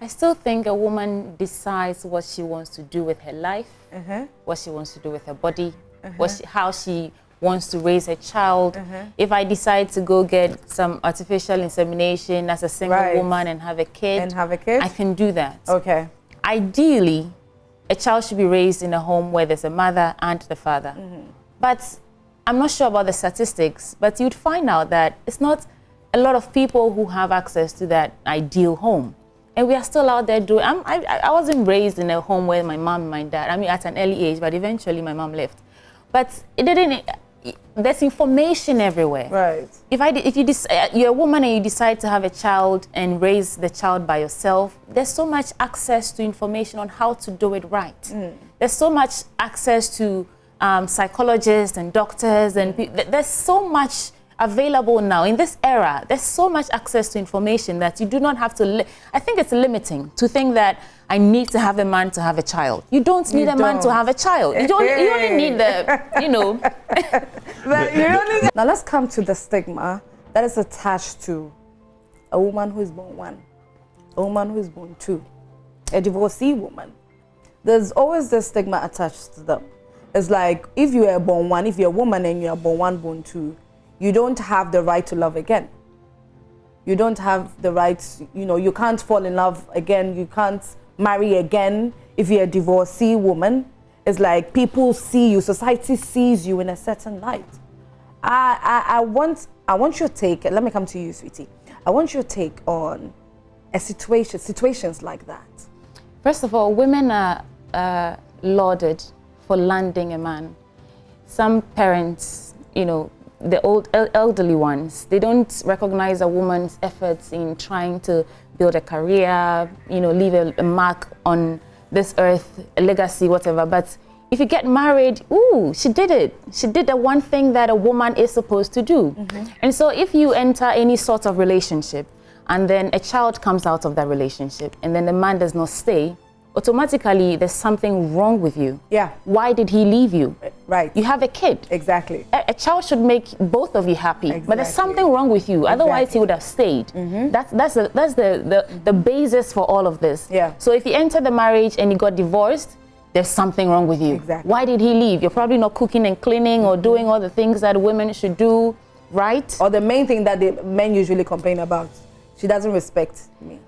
I still think a woman decides what she wants to do with her life, what she wants to do with her body, how she wants to raise a child. If I decide to go get some artificial insemination as a single woman and have a kid, I can do that. Okay. Ideally, a child should be raised in a home where there's a mother and the father. But I'm not sure about the statistics, but you'd find out that it's not a lot of people who have access to that ideal home. And we are still out there doing, I wasn't raised in a home where my mom and my dad, I mean at an early age, but eventually my mom left. But it didn't, there's information everywhere. Right. If you're a woman and you decide to have a child and raise the child by yourself, there's so much access to information on how to do it right. There's so much access to psychologists and doctors, and there's so much available now in this era. There's so much access to information that you do not have to. I think it's limiting to think that I need to have a man to have a child. You don't need a man to have a child. You only need the, you know. Now let's come to the stigma that is attached to a woman who is born one, a woman who is born two, a divorcee woman. There's always this stigma attached to them. It's like, if you are born one, if you're a woman and you are born one, born two, you don't have the right to love again. You don't have the right, you know, you can't fall in love again, you can't marry again. If you're a divorcee woman, it's like people see you, society sees you in a certain light. I want your take, let me come to you, Sweety. I want your take on situations like that. First of all, women are lauded for landing a man. Some parents, you know, the elderly ones, they don't recognize a woman's efforts in trying to build a career, you know, leave a mark on this earth, a legacy, whatever. But if you get married, ooh, she did it. She did the one thing that a woman is supposed to do. And so if you enter any sort of relationship and then a child comes out of that relationship and then the man does not stay, automatically there's something wrong with you. Yeah. Why did he leave you? Right. You have a kid. Exactly. A child should make both of you happy. Exactly. But there's something wrong with you. Otherwise he would have stayed. That's the basis for all of this. Yeah. So if you enter the marriage and you got divorced, there's something wrong with you. Exactly. Why did he leave? You're probably not cooking and cleaning or doing all the things that women should do, right? Or the main thing that the men usually complain about. She doesn't respect me.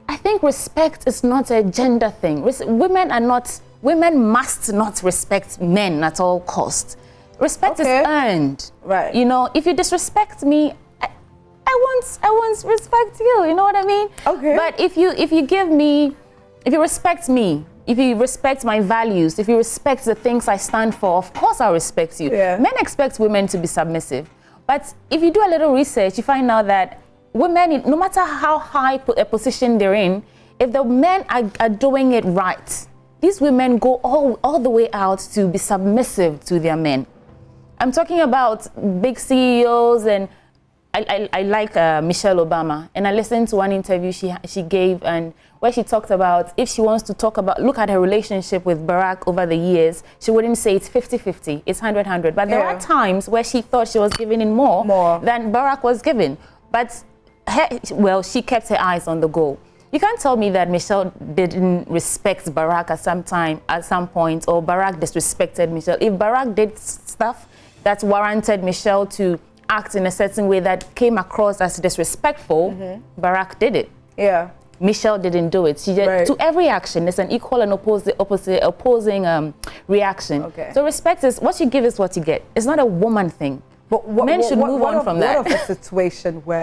I think respect is not a gender thing. Women must not respect men at all costs. Respect is earned. Right. You know, if you disrespect me, I won't respect you. You know what I mean? Okay. But if you respect me, if you respect my values, if you respect the things I stand for, of course I'll respect you. Yeah. Men expect women to be submissive. But if you do a little research, you find out that women, no matter how high a position they're in, if the men are doing it right, these women go all the way out to be submissive to their men. I'm talking about big CEOs, and I like Michelle Obama, and I listened to one interview she gave, and where she talked about if she wants to look at her relationship with Barack over the years, she wouldn't say it's 50-50, it's 100-100. But there are times where she thought she was giving in more than Barack was giving. But she kept her eyes on the goal. You can't tell me that Michelle didn't respect Barack at some point, or Barack disrespected Michelle. If Barack did stuff that warranted Michelle to act in a certain way that came across as disrespectful, Barack did it. Yeah. Michelle didn't do it. She just, to every action, there's an equal and opposing reaction. Okay. So respect is, what you give is what you get. It's not a woman thing. But men should move on from that. What of a situation where